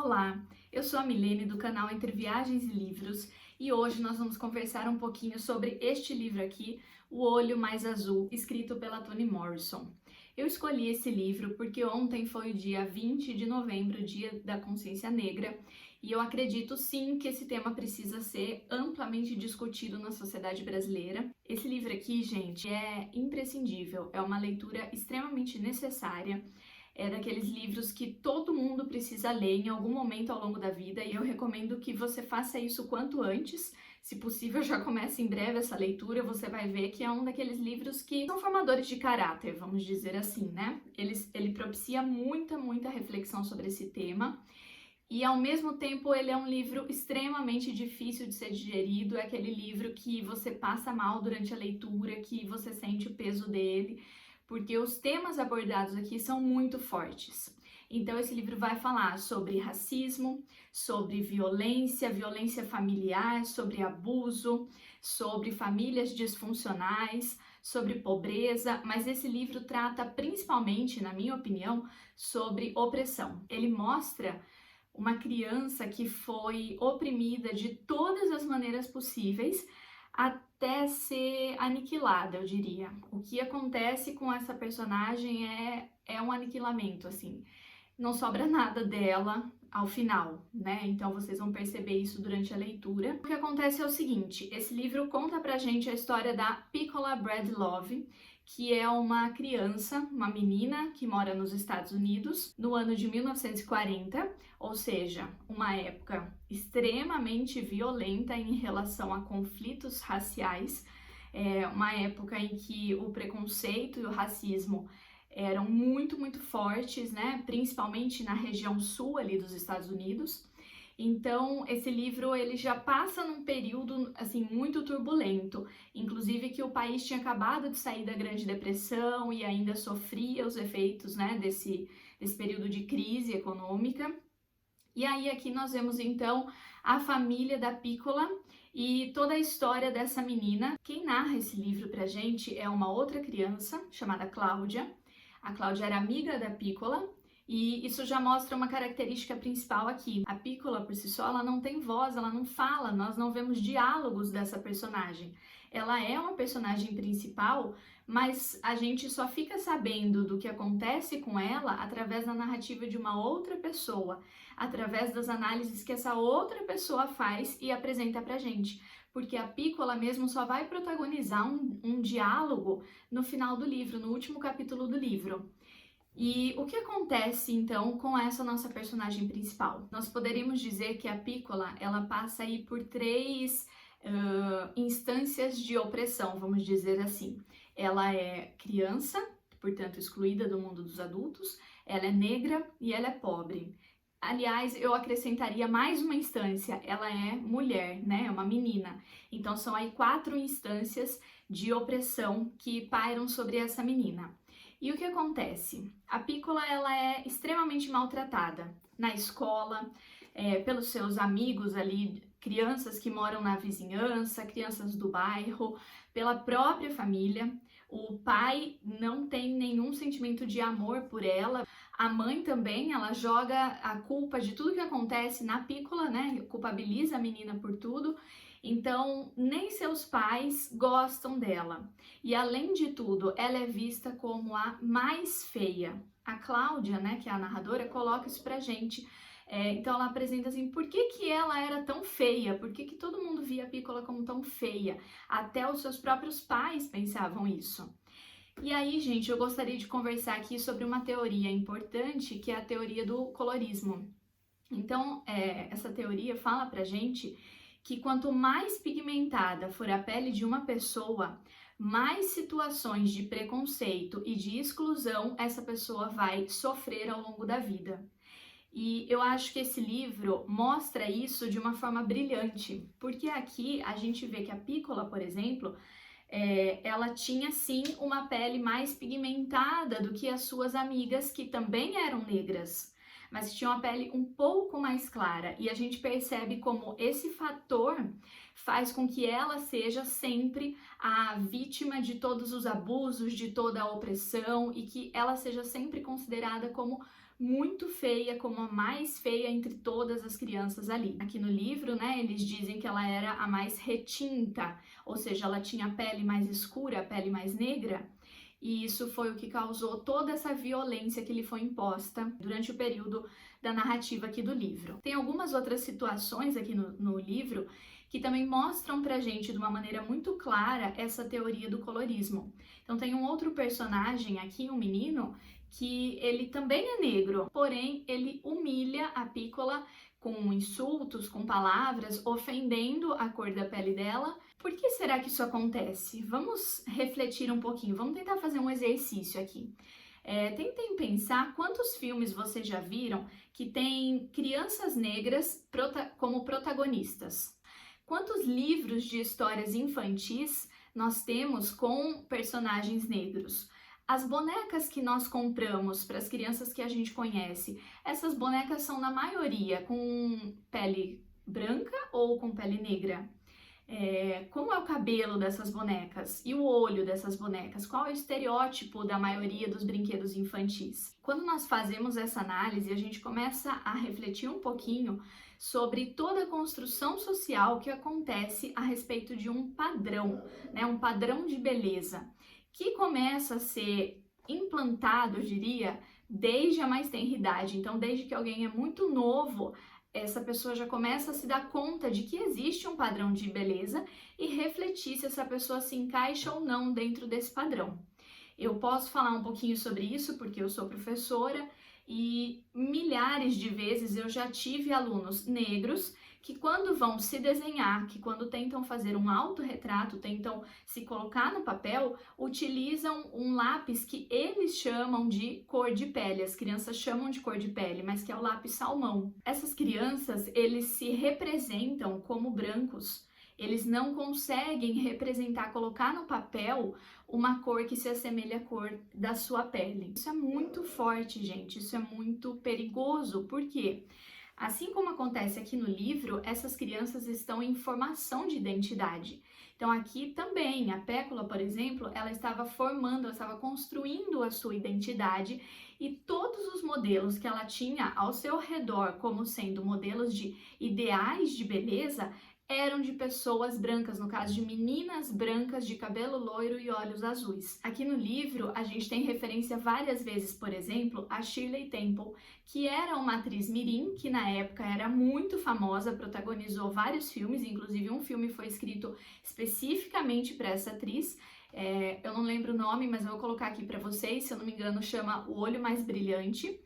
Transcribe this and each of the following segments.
Olá, eu sou a Milene do canal Entre Viagens e Livros e hoje nós vamos conversar um pouquinho sobre este livro aqui, O Olho Mais Azul, escrito pela Toni Morrison. Eu escolhi esse livro porque ontem foi o dia 20 de novembro, Dia da Consciência Negra, e eu acredito sim que esse tema precisa ser amplamente discutido na sociedade brasileira. Esse livro aqui, gente, é imprescindível, é uma leitura extremamente necessária. É daqueles livros que todo mundo precisa ler em algum momento ao longo da vida e eu recomendo que você faça isso quanto antes. Se possível, já comece em breve essa leitura, você vai ver que é um daqueles livros que são formadores de caráter, vamos dizer assim, né? Ele propicia muita reflexão sobre esse tema. E ao mesmo tempo ele é um livro extremamente difícil de ser digerido, é aquele livro que você passa mal durante a leitura, que você sente o peso dele, porque os temas abordados aqui são muito fortes. Então esse livro vai falar sobre racismo, sobre violência, violência familiar, sobre abuso, sobre famílias disfuncionais, sobre pobreza, mas esse livro trata principalmente, na minha opinião, sobre opressão. Ele mostra uma criança que foi oprimida de todas as maneiras possíveis até ser aniquilada, eu diria. O que acontece com essa personagem é um aniquilamento, assim. Não sobra nada dela ao final, né? Então vocês vão perceber isso durante a leitura. O que acontece é o seguinte, esse livro conta pra gente a história da Piccola Bradlove, que é uma criança, uma menina que mora nos Estados Unidos no ano de 1940, ou seja, uma época extremamente violenta em relação a conflitos raciais, uma época em que o preconceito e o racismo eram muito fortes, né? Principalmente na região sul ali dos Estados Unidos. Então, esse livro ele já passa num período assim muito turbulento, inclusive que o país tinha acabado de sair da Grande Depressão e ainda sofria os efeitos, né, desse período de crise econômica. E aí aqui nós vemos então a família da Piccola e toda a história dessa menina. Quem narra esse livro pra gente é uma outra criança chamada Cláudia. A Cláudia era amiga da Piccola. E isso já mostra uma característica principal aqui. A Piccola, por si só, ela não tem voz, ela não fala, nós não vemos diálogos dessa personagem. Ela é uma personagem principal, mas a gente só fica sabendo do que acontece com ela através da narrativa de uma outra pessoa, através das análises que essa outra pessoa faz e apresenta pra gente. Porque a Piccola mesmo só vai protagonizar um diálogo no final do livro, no último capítulo do livro. E o que acontece então com essa nossa personagem principal? Nós poderíamos dizer que a Piccola ela passa aí por três instâncias de opressão, vamos dizer assim. Ela é criança, portanto excluída do mundo dos adultos, ela é negra e ela é pobre. Aliás, eu acrescentaria mais uma instância, ela é mulher, né? É uma menina. Então são aí 4 instâncias de opressão que pairam sobre essa menina. E o que acontece? A Piccola ela é extremamente maltratada na escola, pelos seus amigos ali, crianças que moram na vizinhança, crianças do bairro, pela própria família. O pai não tem nenhum sentimento de amor por ela. A mãe também, ela joga a culpa de tudo que acontece na Piccola, né? Culpabiliza a menina por tudo. Então, nem seus pais gostam dela. E além de tudo, ela é vista como a mais feia. A Cláudia, né, que é a narradora, coloca isso pra gente. Então ela apresenta assim, por que ela era tão feia? Por que todo mundo via a Piccola como tão feia? Até os seus próprios pais pensavam isso. E aí, gente, eu gostaria de conversar aqui sobre uma teoria importante, que é a teoria do colorismo. Então, essa teoria fala pra gente que quanto mais pigmentada for a pele de uma pessoa, mais situações de preconceito e de exclusão essa pessoa vai sofrer ao longo da vida. E eu acho que esse livro mostra isso de uma forma brilhante, porque aqui a gente vê que a Piccola, por exemplo, ela tinha sim uma pele mais pigmentada do que as suas amigas que também eram negras, mas que tinham a pele um pouco mais clara. E a gente percebe como esse fator faz com que ela seja sempre a vítima de todos os abusos, de toda a opressão e que ela seja sempre considerada como muito feia, como a mais feia entre todas as crianças ali. Aqui no livro, né, eles dizem que ela era a mais retinta, ou seja, ela tinha a pele mais escura, a pele mais negra, e isso foi o que causou toda essa violência que lhe foi imposta durante o período da narrativa aqui do livro. Tem algumas outras situações aqui no livro que também mostram pra gente de uma maneira muito clara essa teoria do colorismo. Então tem um outro personagem aqui, um menino, que ele também é negro, porém ele humilha a Piccola com insultos, com palavras, ofendendo a cor da pele dela. Por que será que isso acontece? Vamos refletir um pouquinho, vamos tentar fazer um exercício aqui. Tentem pensar quantos filmes vocês já viram que tem crianças negras como protagonistas. Quantos livros de histórias infantis nós temos com personagens negros? As bonecas que nós compramos para as crianças que a gente conhece, essas bonecas são na maioria com pele branca ou com pele negra? Como é o cabelo dessas bonecas e o olho dessas bonecas? Qual é o estereótipo da maioria dos brinquedos infantis? Quando nós fazemos essa análise, a gente começa a refletir um pouquinho sobre toda a construção social que acontece a respeito de um padrão, né? Um padrão de beleza, que começa a ser implantado, eu diria, desde a mais tenra idade. Então, desde que alguém é muito novo, essa pessoa já começa a se dar conta de que existe um padrão de beleza e refletir se essa pessoa se encaixa ou não dentro desse padrão. Eu posso falar um pouquinho sobre isso porque eu sou professora e milhares de vezes eu já tive alunos negros que quando vão se desenhar, que quando tentam fazer um autorretrato, tentam se colocar no papel, utilizam um lápis que eles chamam de cor de pele. As crianças chamam de cor de pele, mas que é o lápis salmão. Essas crianças, eles se representam como brancos. Eles não conseguem representar, colocar no papel uma cor que se assemelha à cor da sua pele. Isso é muito forte, gente. Isso é muito perigoso. Por quê? Assim como acontece aqui no livro, essas crianças estão em formação de identidade. Então aqui também, a Peccola, por exemplo, ela estava construindo a sua identidade e todos os modelos que ela tinha ao seu redor como sendo modelos de ideais de beleza, eram de pessoas brancas, no caso de meninas brancas de cabelo loiro e olhos azuis. Aqui no livro a gente tem referência várias vezes, por exemplo, a Shirley Temple, que era uma atriz mirim, que na época era muito famosa, protagonizou vários filmes, inclusive um filme foi escrito especificamente para essa atriz. Eu não lembro o nome, mas eu vou colocar aqui para vocês, se eu não me engano chama O Olho Mais Brilhante.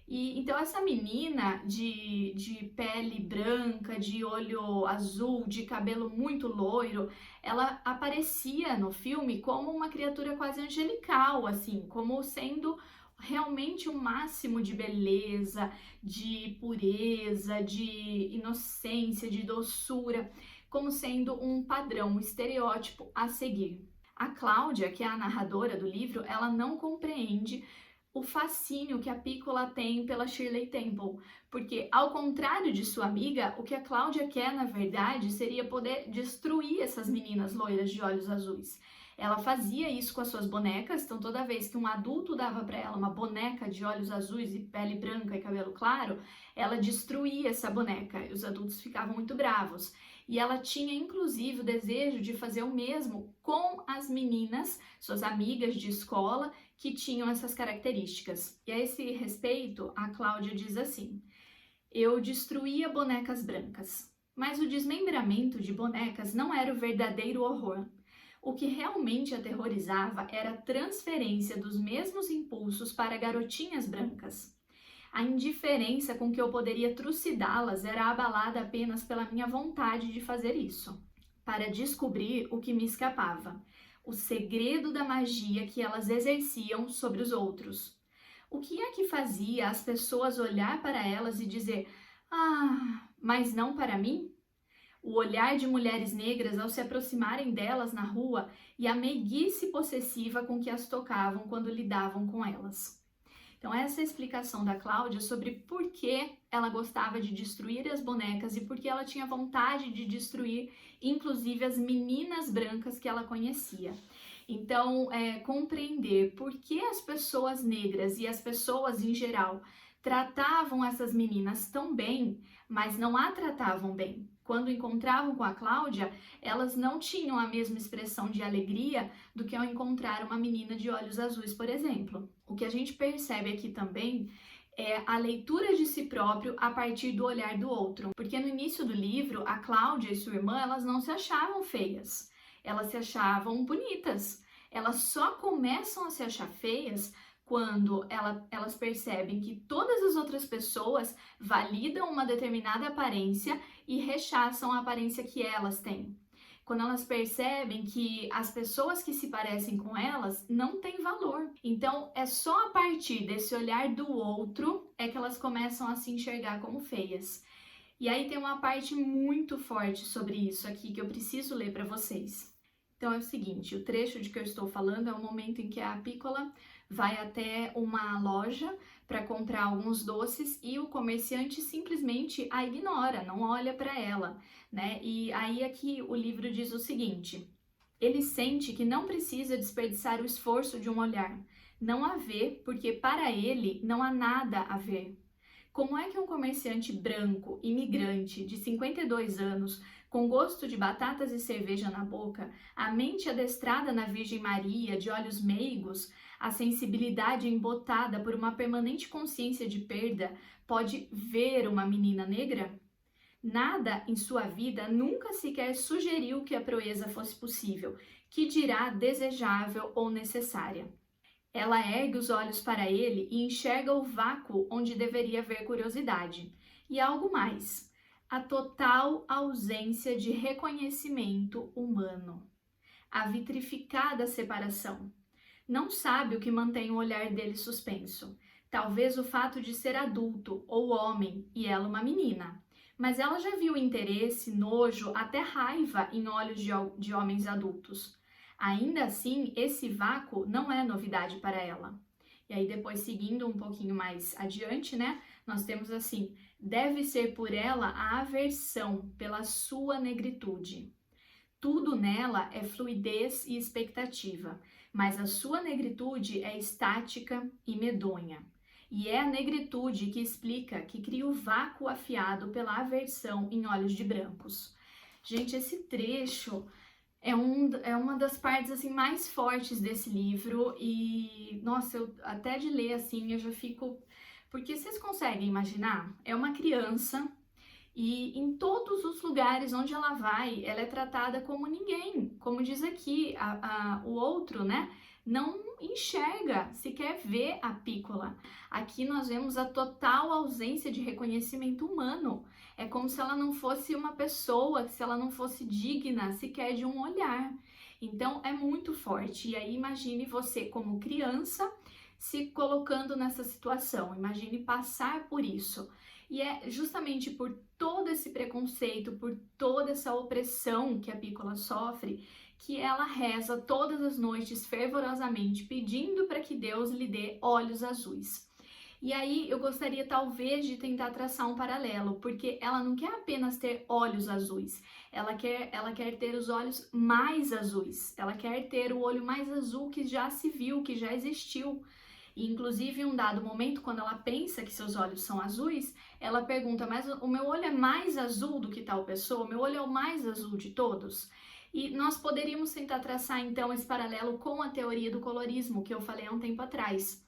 E então essa menina de pele branca, de olho azul, de cabelo muito loiro, ela aparecia no filme como uma criatura quase angelical, assim, como sendo realmente o máximo de beleza, de pureza, de inocência, de doçura, como sendo um padrão, um estereótipo a seguir. A Cláudia, que é a narradora do livro, ela não compreende o fascínio que a Piccola tem pela Shirley Temple, porque ao contrário de sua amiga, o que a Cláudia quer na verdade seria poder destruir essas meninas loiras de olhos azuis. Ela fazia isso com as suas bonecas, então toda vez que um adulto dava para ela uma boneca de olhos azuis e pele branca e cabelo claro, ela destruía essa boneca e os adultos ficavam muito bravos. E ela tinha inclusive o desejo de fazer o mesmo com as meninas, suas amigas de escola, que tinham essas características. E a esse respeito, a Cláudia diz assim: eu destruía bonecas brancas, mas o desmembramento de bonecas não era o verdadeiro horror. O que realmente aterrorizava era a transferência dos mesmos impulsos para garotinhas brancas. A indiferença com que eu poderia trucidá-las era abalada apenas pela minha vontade de fazer isso, para descobrir o que me escapava, o segredo da magia que elas exerciam sobre os outros. O que é que fazia as pessoas olhar para elas e dizer: ah, mas não para mim? O olhar de mulheres negras ao se aproximarem delas na rua e a meiguice possessiva com que as tocavam quando lidavam com elas. Então essa é a explicação da Cláudia sobre por que ela gostava de destruir as bonecas e por que ela tinha vontade de destruir, inclusive, as meninas brancas que ela conhecia. Então, compreender por que as pessoas negras e as pessoas em geral tratavam essas meninas tão bem, mas não a tratavam bem. Quando encontravam com a Cláudia, elas não tinham a mesma expressão de alegria do que ao encontrar uma menina de olhos azuis, por exemplo. O que a gente percebe aqui também é a leitura de si próprio a partir do olhar do outro. Porque no início do livro, a Cláudia e sua irmã, elas não se achavam feias, elas se achavam bonitas. Elas só começam a se achar feias quando elas percebem que todas as outras pessoas validam uma determinada aparência e rechaçam a aparência que elas têm. Quando elas percebem que as pessoas que se parecem com elas não têm valor. Então, é só a partir desse olhar do outro é que elas começam a se enxergar como feias. E aí tem uma parte muito forte sobre isso aqui que eu preciso ler para vocês. Então é o seguinte, o trecho de que eu estou falando é o momento em que a Piccola vai até uma loja para comprar alguns doces e o comerciante simplesmente a ignora, não olha para ela, né? E aí aqui o livro diz o seguinte: ele sente que não precisa desperdiçar o esforço de um olhar, não a vê porque para ele não há nada a ver. Como é que um comerciante branco, imigrante, de 52 anos, com gosto de batatas e cerveja na boca, a mente adestrada na Virgem Maria, de olhos meigos, a sensibilidade embotada por uma permanente consciência de perda, pode ver uma menina negra? Nada em sua vida nunca sequer sugeriu que a proeza fosse possível, que dirá desejável ou necessária. Ela ergue os olhos para ele e enxerga o vácuo onde deveria haver curiosidade. E algo mais, a total ausência de reconhecimento humano. A vitrificada separação. Não sabe o que mantém o olhar dele suspenso. Talvez o fato de ser adulto ou homem e ela uma menina. Mas ela já viu interesse, nojo, até raiva em olhos de homens adultos. Ainda assim, esse vácuo não é novidade para ela. E aí depois, seguindo um pouquinho mais adiante, né, nós temos assim: deve ser por ela a aversão pela sua negritude. Tudo nela é fluidez e expectativa, mas a sua negritude é estática e medonha. E é a negritude que explica, que cria o vácuo afiado pela aversão em olhos de brancos. Gente, esse trecho é uma das partes assim mais fortes desse livro e, nossa, eu até de ler assim eu já fico... Porque vocês conseguem imaginar? É uma criança e em todos os lugares onde ela vai, ela é tratada como ninguém. Como diz aqui, o outro, né, não enxerga, sequer vê a Piccola. Aqui nós vemos a total ausência de reconhecimento humano. É como se ela não fosse uma pessoa, se ela não fosse digna sequer de um olhar. Então é muito forte. E aí imagine você como criança se colocando nessa situação. Imagine passar por isso. E é justamente por todo esse preconceito, por toda essa opressão que a Piccola sofre, que ela reza todas as noites fervorosamente, pedindo para que Deus lhe dê olhos azuis. E aí eu gostaria talvez de tentar traçar um paralelo, porque ela não quer apenas ter olhos azuis, ela quer ter os olhos mais azuis, ela quer ter o olho mais azul que já se viu, que já existiu. E, inclusive, em um dado momento, quando ela pensa que seus olhos são azuis, ela pergunta: mas o meu olho é mais azul do que tal pessoa? O meu olho é o mais azul de todos? E nós poderíamos tentar traçar, então, esse paralelo com a teoria do colorismo, que eu falei há um tempo atrás.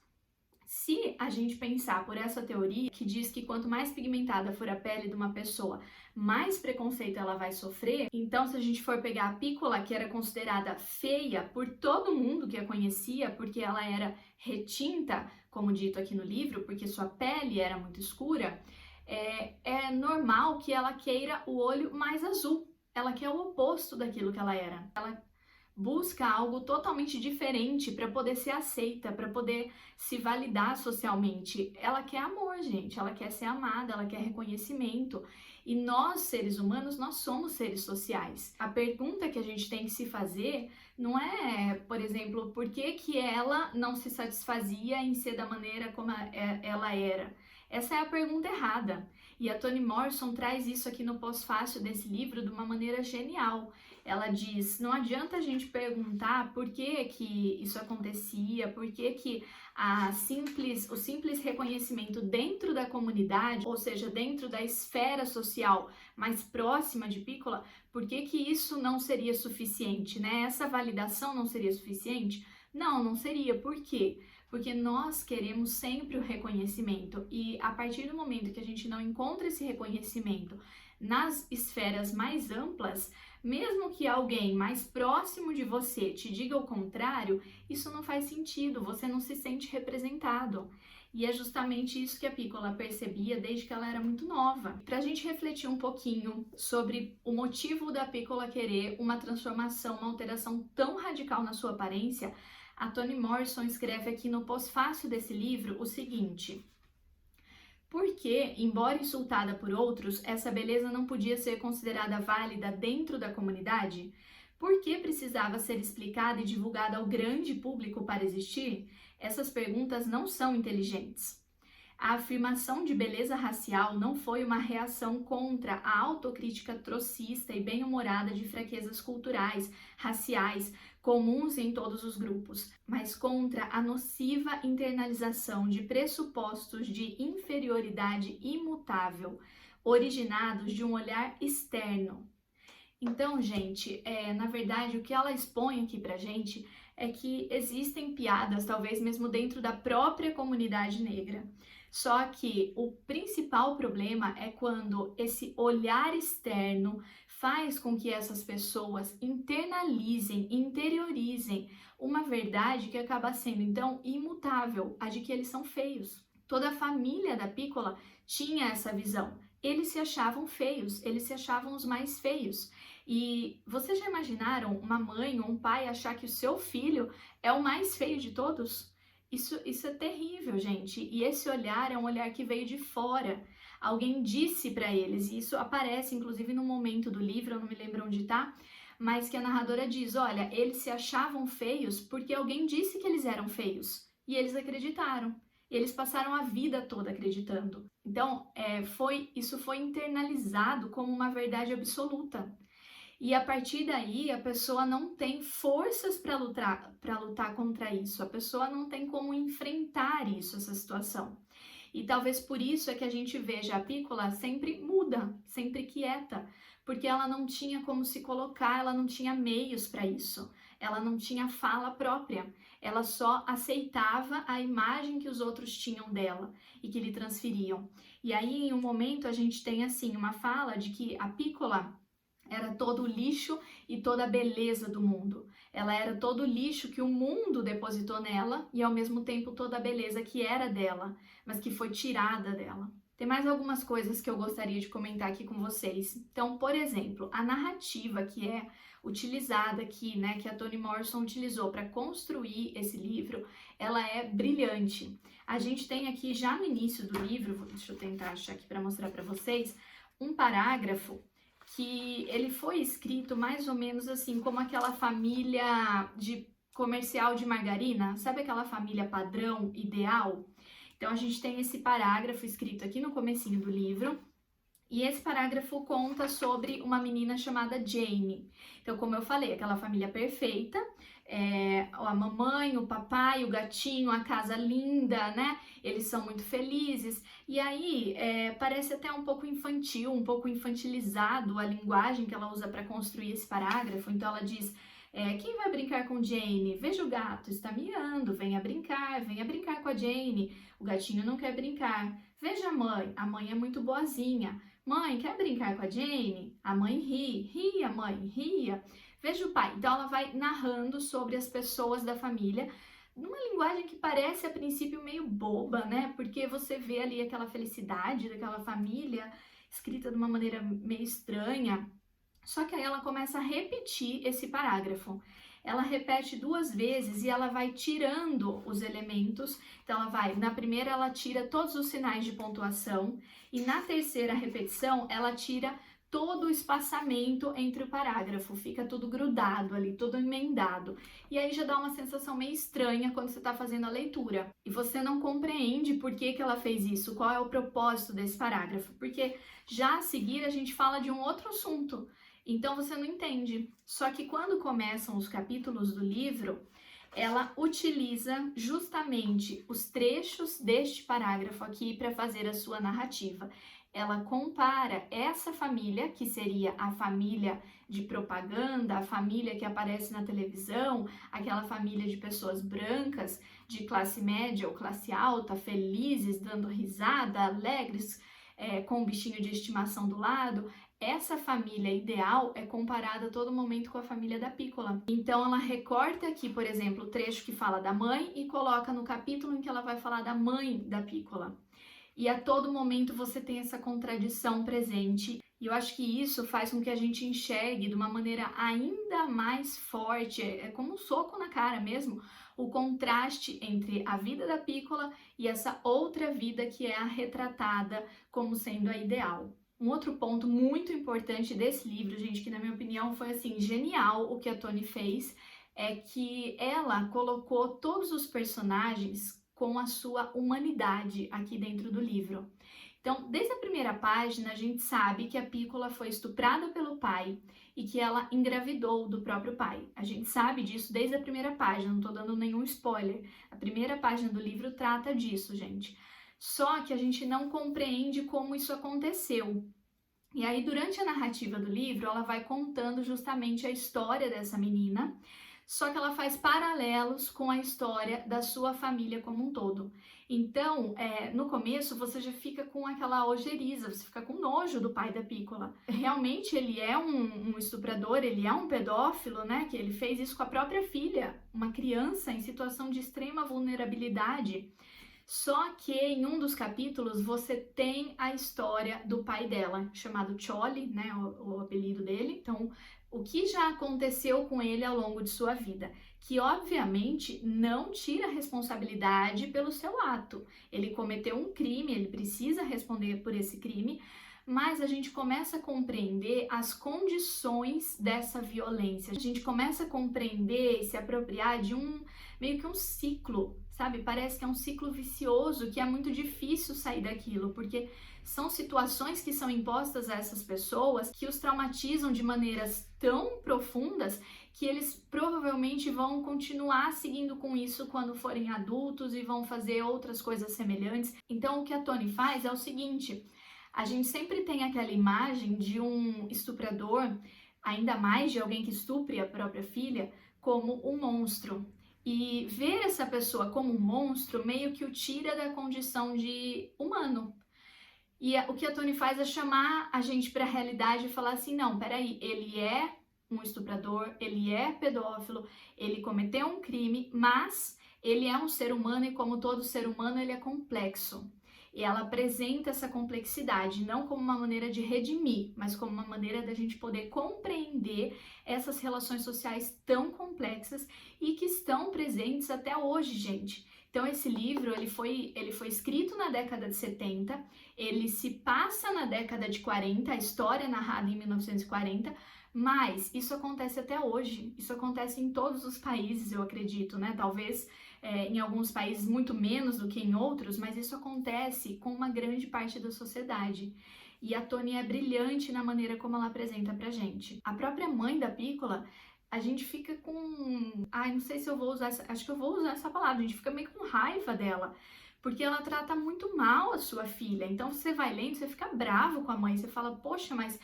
Se a gente pensar por essa teoria, que diz que quanto mais pigmentada for a pele de uma pessoa, mais preconceito ela vai sofrer, então se a gente for pegar a Piccola, que era considerada feia por todo mundo que a conhecia, porque ela era retinta, como dito aqui no livro, porque sua pele era muito escura, é normal que ela queira o olho mais azul. Ela quer o oposto daquilo que ela era. Ela busca algo totalmente diferente para poder ser aceita, para poder se validar socialmente. Ela quer amor, gente, ela quer ser amada, ela quer reconhecimento. E nós, seres humanos, nós somos seres sociais. A pergunta que a gente tem que se fazer não é, por exemplo, por que ela não se satisfazia em ser da maneira como ela era. Essa é a pergunta errada. E a Toni Morrison traz isso aqui no pós-fácio desse livro de uma maneira genial. Ela diz, não adianta a gente perguntar por que que isso acontecia, por que que o simples reconhecimento dentro da comunidade, ou seja, dentro da esfera social mais próxima de Piccola, por que que isso não seria suficiente, né? Essa validação não seria suficiente? Não, não seria. Por quê? Porque nós queremos sempre o reconhecimento e a partir do momento que a gente não encontra esse reconhecimento nas esferas mais amplas, mesmo que alguém mais próximo de você te diga o contrário, isso não faz sentido, você não se sente representado. E é justamente isso que a Piccola percebia desde que ela era muito nova. Para a gente refletir um pouquinho sobre o motivo da Piccola querer uma transformação, uma alteração tão radical na sua aparência, a Toni Morrison escreve aqui no pós-fácio desse livro o seguinte: porque, embora insultada por outros, essa beleza não podia ser considerada válida dentro da comunidade? Por que precisava ser explicada e divulgada ao grande público para existir? Essas perguntas não são inteligentes. A afirmação de beleza racial não foi uma reação contra a autocrítica trocista e bem-humorada de fraquezas culturais, raciais, comuns em todos os grupos, mas contra a nociva internalização de pressupostos de inferioridade imutável, originados de um olhar externo. Então, gente, na verdade, o que ela expõe aqui pra gente é que existem piadas, talvez mesmo dentro da própria comunidade negra. Só que o principal problema é quando esse olhar externo faz com que essas pessoas internalizem, interiorizem uma verdade que acaba sendo, então, imutável, a de que eles são feios. Toda a família da Piccola tinha essa visão. Eles se achavam feios, eles se achavam os mais feios. E vocês já imaginaram uma mãe ou um pai achar que o seu filho é o mais feio de todos? Isso é terrível, gente. E esse olhar é um olhar que veio de fora. Alguém disse para eles, e isso aparece inclusive no momento do livro, eu não me lembro onde tá, mas que a narradora diz, olha, eles se achavam feios porque alguém disse que eles eram feios. E eles acreditaram. E eles passaram a vida toda acreditando. Então, isso foi internalizado como uma verdade absoluta. E a partir daí, a pessoa não tem forças para lutar contra isso. A pessoa não tem como enfrentar isso, essa situação. E talvez por isso é que a gente veja a Piccola sempre muda, sempre quieta, porque ela não tinha como se colocar, ela não tinha meios para isso. Ela não tinha fala própria. Ela só aceitava a imagem que os outros tinham dela e que lhe transferiam. E aí, em um momento, a gente tem assim uma fala de que a Piccola era todo o lixo e toda a beleza do mundo. Ela era todo o lixo que o mundo depositou nela e, ao mesmo tempo, toda a beleza que era dela, mas que foi tirada dela. Tem mais algumas coisas que eu gostaria de comentar aqui com vocês. Então, por exemplo, a narrativa que é utilizada aqui, né, que a Toni Morrison utilizou para construir esse livro, ela é brilhante. A gente tem aqui, já no início do livro, deixa eu tentar achar aqui para mostrar para vocês, um parágrafo que ele foi escrito mais ou menos assim, como aquela família de comercial de margarina, sabe aquela família padrão, ideal? Então a gente tem esse parágrafo escrito aqui no comecinho do livro, e esse parágrafo conta sobre uma menina chamada Jane. Então, como eu falei, aquela família perfeita, a mamãe, o papai, o gatinho, a casa linda, né? Eles são muito felizes. E aí, parece até um pouco infantil, um pouco infantilizado a linguagem que ela usa para construir esse parágrafo. Então, ela diz, quem vai brincar com Jane? Veja o gato, está miando, venha brincar com a Jane. O gatinho não quer brincar. Veja a mãe é muito boazinha. Mãe, quer brincar com a Jane? A mãe ria, mãe, ria. Veja o pai. Então, ela vai narrando sobre as pessoas da família, numa linguagem que parece, a princípio, meio boba, né? Porque você vê ali aquela felicidade daquela família, escrita de uma maneira meio estranha. Só que aí ela começa a repetir esse parágrafo. Ela repete 2 vezes e ela vai tirando os elementos. Então, na primeira ela tira todos os sinais de pontuação e na terceira repetição ela tira todo o espaçamento entre o parágrafo, fica tudo grudado ali, tudo emendado. E aí já dá uma sensação meio estranha quando você está fazendo a leitura. E você não compreende por que ela fez isso, qual é o propósito desse parágrafo, porque já a seguir a gente fala de um outro assunto. Então você não entende. Só que quando começam os capítulos do livro, ela utiliza justamente os trechos deste parágrafo aqui para fazer a sua narrativa. Ela compara essa família, que seria a família de propaganda, a família que aparece na televisão, aquela família de pessoas brancas, de classe média ou classe alta, felizes, dando risada, alegres, com um bichinho de estimação do lado. Essa família ideal é comparada a todo momento com a família da Piccola. Então ela recorta aqui, por exemplo, o trecho que fala da mãe e coloca no capítulo em que ela vai falar da mãe da Piccola. E a todo momento você tem essa contradição presente. E eu acho que isso faz com que a gente enxergue de uma maneira ainda mais forte, é como um soco na cara mesmo, o contraste entre a vida da Piccola e essa outra vida que é a retratada como sendo a ideal. Um outro ponto muito importante desse livro, gente, que na minha opinião foi assim genial o que a Toni fez, é que ela colocou todos os personagens com a sua humanidade aqui dentro do livro. Então, desde a primeira página, a gente sabe que a Piccola foi estuprada pelo pai e que ela engravidou do próprio pai. A gente sabe disso desde a primeira página, não tô dando nenhum spoiler. A primeira página do livro trata disso, gente. Só que a gente não compreende como isso aconteceu. E aí, durante a narrativa do livro, ela vai contando justamente a história dessa menina, só que ela faz paralelos com a história da sua família como um todo. Então, no começo, você já fica com aquela ojeriza, você fica com nojo do pai da Piccola. Realmente, ele é um estuprador, ele é um pedófilo, né? Que ele fez isso com a própria filha, uma criança em situação de extrema vulnerabilidade. Só que em um dos capítulos você tem a história do pai dela, chamado Cioli, né, o apelido dele. Então, o que já aconteceu com ele ao longo de sua vida, que obviamente não tira a responsabilidade pelo seu ato. Ele cometeu um crime, ele precisa responder por esse crime, mas a gente começa a compreender as condições dessa violência. A gente começa a compreender e se apropriar de meio que um ciclo, sabe? Parece que é um ciclo vicioso, que é muito difícil sair daquilo, porque são situações que são impostas a essas pessoas que os traumatizam de maneiras tão profundas que eles provavelmente vão continuar seguindo com isso quando forem adultos e vão fazer outras coisas semelhantes. Então, o que a Toni faz é o seguinte: a gente sempre tem aquela imagem de um estuprador, ainda mais de alguém que estupre a própria filha, como um monstro. E ver essa pessoa como um monstro meio que o tira da condição de humano. E o que a Toni faz é chamar a gente para a realidade e falar assim, não, peraí, ele é um estuprador, ele é pedófilo, ele cometeu um crime, mas ele é um ser humano e como todo ser humano ele é complexo. E ela apresenta essa complexidade, não como uma maneira de redimir, mas como uma maneira da gente poder compreender essas relações sociais tão complexas e que estão presentes até hoje, gente. Então esse livro, ele foi escrito na década de 70, ele se passa na década de 40, a história é narrada em 1940, mas isso acontece até hoje, isso acontece em todos os países, eu acredito, né? Talvez em alguns países muito menos do que em outros, mas isso acontece com uma grande parte da sociedade. E a Toni é brilhante na maneira como ela apresenta pra gente. A própria mãe da Piccola, a gente fica com... Ai, não sei se eu vou usar acho que eu vou usar essa palavra, a gente fica meio com raiva dela, porque ela trata muito mal a sua filha. Então você vai lendo, você fica bravo com a mãe, você fala, poxa, mas...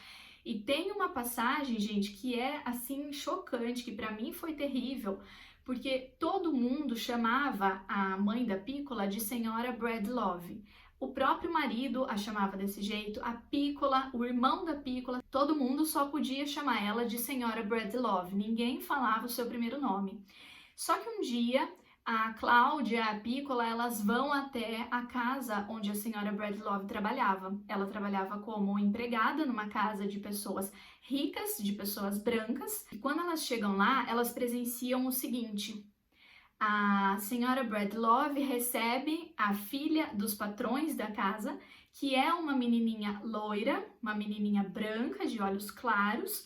E tem uma passagem, gente, que é assim chocante, que pra mim foi terrível, porque todo mundo chamava a mãe da Piccola de Senhora Breedlove. O próprio marido a chamava desse jeito, a Piccola, o irmão da Piccola, todo mundo só podia chamar ela de Senhora Breedlove, ninguém falava o seu primeiro nome. Só que um dia a Cláudia e a Piccola, elas vão até a casa onde a senhora Breedlove trabalhava. Ela trabalhava como empregada numa casa de pessoas ricas, de pessoas brancas. E quando elas chegam lá, elas presenciam o seguinte: a senhora Breedlove recebe a filha dos patrões da casa, que é uma menininha loira, uma menininha branca, de olhos claros,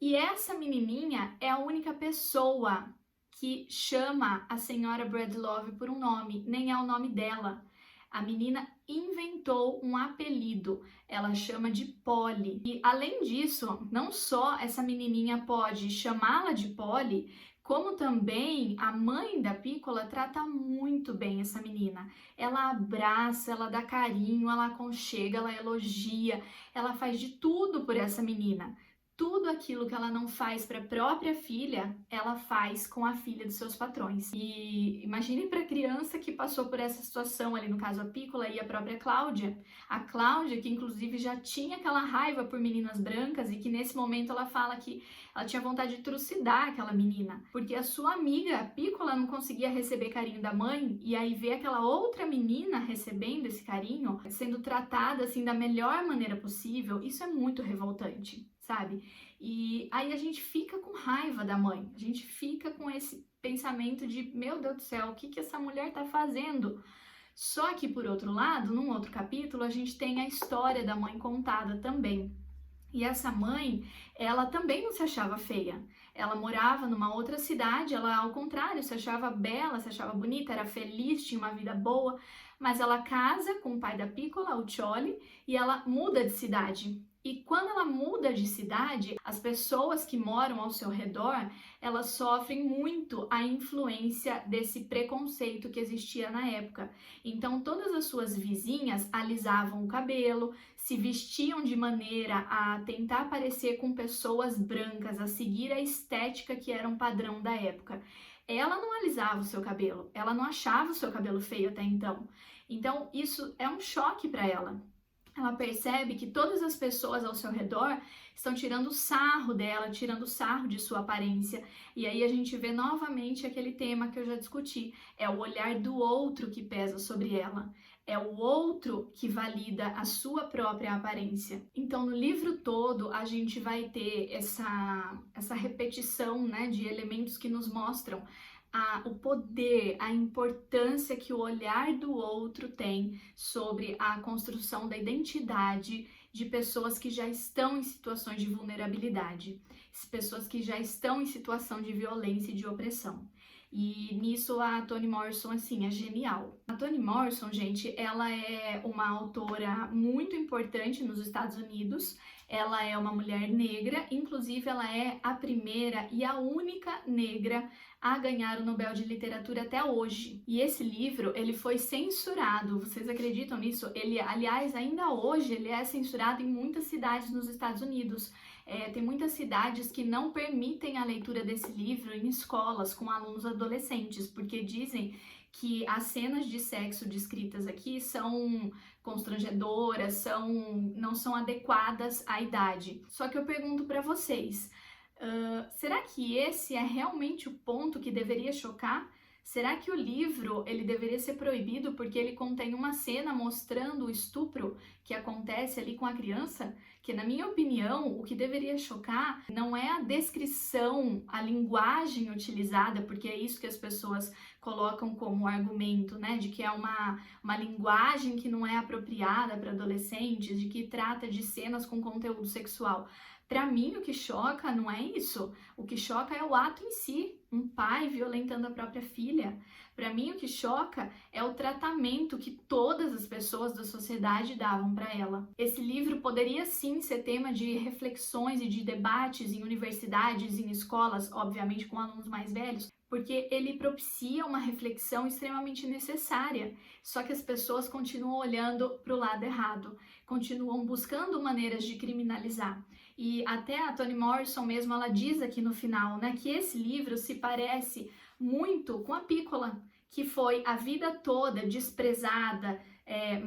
e essa menininha é a única pessoa que chama a senhora Bradlove por um nome, nem é o nome dela. A menina inventou um apelido, ela chama de Polly. E além disso, não só essa menininha pode chamá-la de Polly, como também a mãe da Piccola trata muito bem essa menina. Ela abraça, ela dá carinho, ela aconchega, ela elogia, ela faz de tudo por essa menina. Tudo aquilo que ela não faz para a própria filha, ela faz com a filha dos seus patrões. E imaginem para a criança que passou por essa situação ali, no caso a Piccola e a própria Cláudia. A Cláudia, que inclusive já tinha aquela raiva por meninas brancas e que nesse momento ela fala que ela tinha vontade de trucidar aquela menina, porque a sua amiga, a Piccola, não conseguia receber carinho da mãe, e aí ver aquela outra menina recebendo esse carinho, sendo tratada assim da melhor maneira possível, isso é muito revoltante, sabe? E aí a gente fica com raiva da mãe, a gente fica com esse pensamento de, meu Deus do céu, o que essa mulher tá fazendo? Só que, por outro lado, num outro capítulo, a gente tem a história da mãe contada também. E essa mãe, ela também não se achava feia. Ela morava numa outra cidade, ela, ao contrário, se achava bela, se achava bonita, era feliz, tinha uma vida boa, mas ela casa com o pai da Piccola, o Cioli, e ela muda de cidade. E quando ela muda de cidade, as pessoas que moram ao seu redor, elas sofrem muito a influência desse preconceito que existia na época. Então, todas as suas vizinhas alisavam o cabelo, se vestiam de maneira a tentar parecer com pessoas brancas, a seguir a estética que era um padrão da época. Ela não alisava o seu cabelo, ela não achava o seu cabelo feio até então. Então, isso é um choque para ela. Ela percebe que todas as pessoas ao seu redor estão tirando sarro dela, tirando sarro de sua aparência. E aí a gente vê novamente aquele tema que eu já discuti, é o olhar do outro que pesa sobre ela. É o outro que valida a sua própria aparência. Então, no livro todo, a gente vai ter essa repetição, né, de elementos que nos mostram o poder, a importância que o olhar do outro tem sobre a construção da identidade de pessoas que já estão em situações de vulnerabilidade, pessoas que já estão em situação de violência e de opressão. E nisso a Toni Morrison, assim, é genial. A Toni Morrison, gente, ela é uma autora muito importante nos Estados Unidos. Ela é uma mulher negra, inclusive ela é a primeira e a única negra a ganhar o Nobel de Literatura até hoje. E esse livro, ele foi censurado. Vocês acreditam nisso? Ele, aliás, ainda hoje, ele é censurado em muitas cidades nos Estados Unidos. Tem muitas cidades que não permitem a leitura desse livro em escolas com alunos adolescentes, porque dizem que as cenas de sexo descritas aqui são constrangedoras, não são adequadas à idade. Só que eu pergunto para vocês, será que esse é realmente o ponto que deveria chocar? Será que o livro ele deveria ser proibido porque ele contém uma cena mostrando o estupro que acontece ali com a criança? Que, na minha opinião, o que deveria chocar não é a descrição, a linguagem utilizada, porque é isso que as pessoas colocam como argumento, né? De que é uma linguagem que não é apropriada para adolescentes, de que trata de cenas com conteúdo sexual. Para mim, o que choca não é isso. O que choca é o ato em si, um pai violentando a própria filha. Para mim, o que choca é o tratamento que todas as pessoas da sociedade davam para ela. Esse livro poderia sim ser tema de reflexões e de debates em universidades, em escolas, obviamente com alunos mais velhos, porque ele propicia uma reflexão extremamente necessária. Só que as pessoas continuam olhando para o lado errado, continuam buscando maneiras de criminalizar. E até a Toni Morrison mesmo, ela diz aqui no final, né, que esse livro se parece muito com a Piccola, que foi a vida toda desprezada,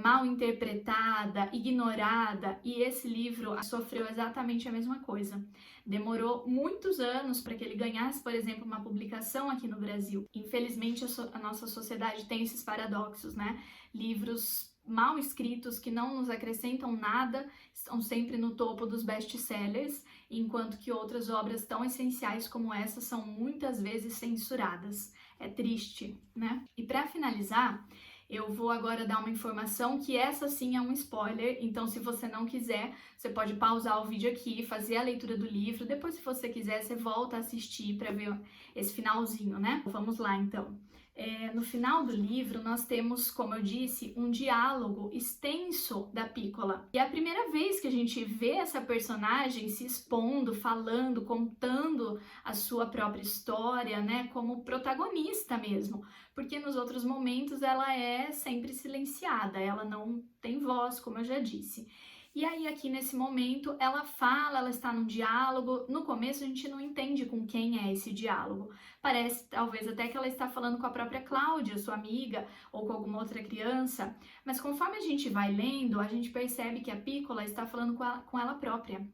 mal interpretada, ignorada, e esse livro sofreu exatamente a mesma coisa. Demorou muitos anos para que ele ganhasse, por exemplo, uma publicação aqui no Brasil. Infelizmente, a nossa sociedade tem esses paradoxos, né? Livros mal escritos que não nos acrescentam nada estão sempre no topo dos best-sellers, enquanto que outras obras tão essenciais como essa são muitas vezes censuradas. É triste, né? E para finalizar, Eu vou agora dar uma informação que essa sim é um spoiler, então se você não quiser, você pode pausar o vídeo aqui, fazer a leitura do livro, depois se você quiser, você volta a assistir para ver esse finalzinho, né? Vamos lá então. No final do livro, nós temos, como eu disse, um diálogo extenso da Piccola. E é a primeira vez que a gente vê essa personagem se expondo, falando, contando a sua própria história, né, como protagonista mesmo. Porque nos outros momentos ela é sempre silenciada, ela não tem voz, como eu já disse. E aí, aqui nesse momento, ela fala, ela está num diálogo. No começo, a gente não entende com quem é esse diálogo. Parece, talvez, até que ela está falando com a própria Cláudia, sua amiga, ou com alguma outra criança. Mas conforme a gente vai lendo, a gente percebe que a Piccola está falando com ela própria.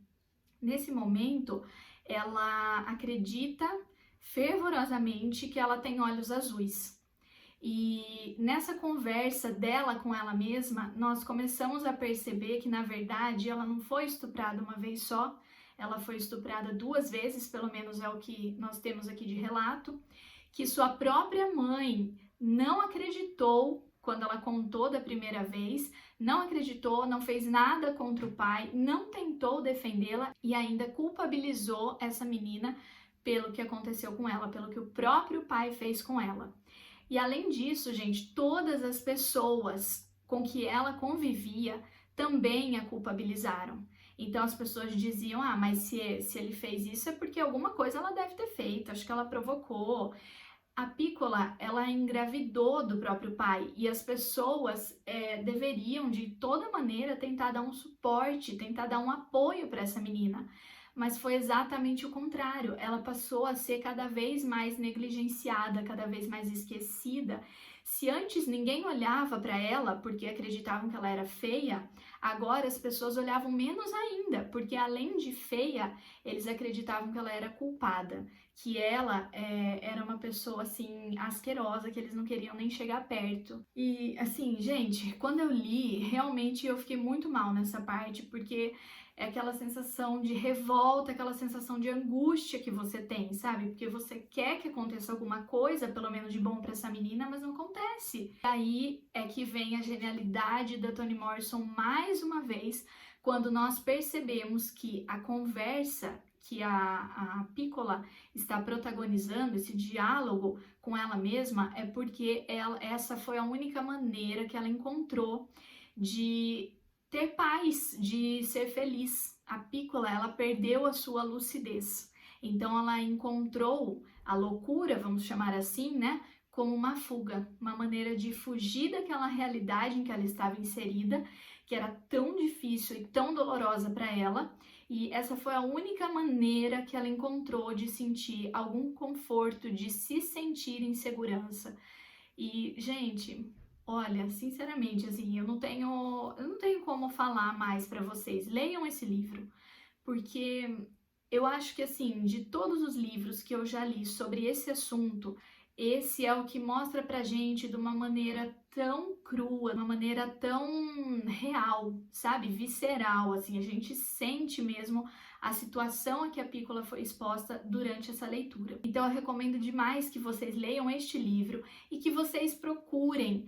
Nesse momento, ela acredita fervorosamente que ela tem olhos azuis. E nessa conversa dela com ela mesma, nós começamos a perceber que, na verdade, ela não foi estuprada uma vez só, ela foi estuprada 2 vezes, pelo menos é o que nós temos aqui de relato, que sua própria mãe não acreditou quando ela contou da primeira vez, não acreditou, não fez nada contra o pai, não tentou defendê-la e ainda culpabilizou essa menina pelo que aconteceu com ela, pelo que o próprio pai fez com ela. E além disso, gente, todas as pessoas com que ela convivia também a culpabilizaram. Então as pessoas diziam, mas se ele fez isso é porque alguma coisa ela deve ter feito, acho que ela provocou. A Piccola, ela engravidou do próprio pai e as pessoas deveriam de toda maneira tentar dar um suporte, tentar dar um apoio para essa menina. Mas foi exatamente o contrário, ela passou a ser cada vez mais negligenciada, cada vez mais esquecida. Se antes ninguém olhava para ela porque acreditavam que ela era feia, agora as pessoas olhavam menos ainda, porque além de feia, eles acreditavam que ela era culpada, que ela era uma pessoa assim asquerosa, que eles não queriam nem chegar perto. E assim, gente, quando eu li, realmente eu fiquei muito mal nessa parte, porque é aquela sensação de revolta, aquela sensação de angústia que você tem, sabe? Porque você quer que aconteça alguma coisa, pelo menos de bom para essa menina, mas não acontece. E aí é que vem a genialidade da Toni Morrison mais uma vez, quando nós percebemos que a conversa que a Piccola está protagonizando, esse diálogo com ela mesma, é porque essa foi a única maneira que ela encontrou de ter paz, de ser feliz. A Piccola, ela perdeu a sua lucidez. Então ela encontrou a loucura, vamos chamar assim, né, como uma fuga, uma maneira de fugir daquela realidade em que ela estava inserida, que era tão difícil e tão dolorosa para ela, e essa foi a única maneira que ela encontrou de sentir algum conforto, de se sentir em segurança. E, gente, olha, sinceramente, assim, eu não tenho como falar mais para vocês. Leiam esse livro, porque eu acho que, assim, de todos os livros que eu já li sobre esse assunto, esse é o que mostra pra gente de uma maneira tão crua, de uma maneira tão real, sabe? Visceral, assim, a gente sente mesmo a situação a que a Piccola foi exposta durante essa leitura. Então eu recomendo demais que vocês leiam este livro e que vocês procurem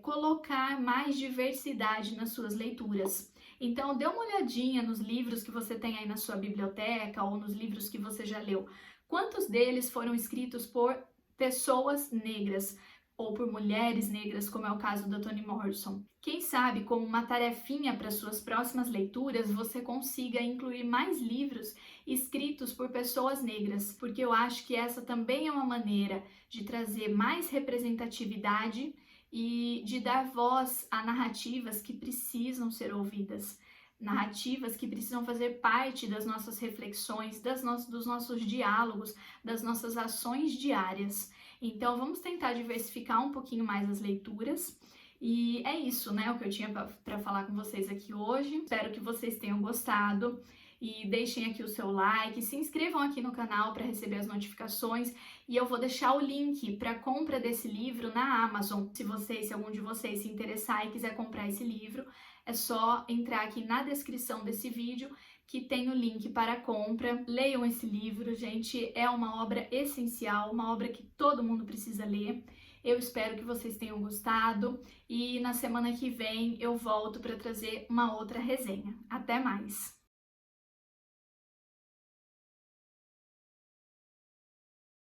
colocar mais diversidade nas suas leituras. Então dê uma olhadinha nos livros que você tem aí na sua biblioteca ou nos livros que você já leu. Quantos deles foram escritos por pessoas negras ou por mulheres negras, como é o caso da Toni Morrison? Quem sabe, como uma tarefinha para suas próximas leituras, você consiga incluir mais livros escritos por pessoas negras, porque eu acho que essa também é uma maneira de trazer mais representatividade e de dar voz a narrativas que precisam ser ouvidas, narrativas que precisam fazer parte das nossas reflexões, dos nossos diálogos, das nossas ações diárias. Então, vamos tentar diversificar um pouquinho mais as leituras. E é isso, né, o que eu tinha para falar com vocês aqui hoje. Espero que vocês tenham gostado. E deixem aqui o seu like, se inscrevam aqui no canal para receber as notificações e eu vou deixar o link para compra desse livro na Amazon. Se algum de vocês se interessar e quiser comprar esse livro, é só entrar aqui na descrição desse vídeo que tem o link para compra. Leiam esse livro, gente, é uma obra essencial, uma obra que todo mundo precisa ler. Eu espero que vocês tenham gostado e na semana que vem eu volto para trazer uma outra resenha. Até mais!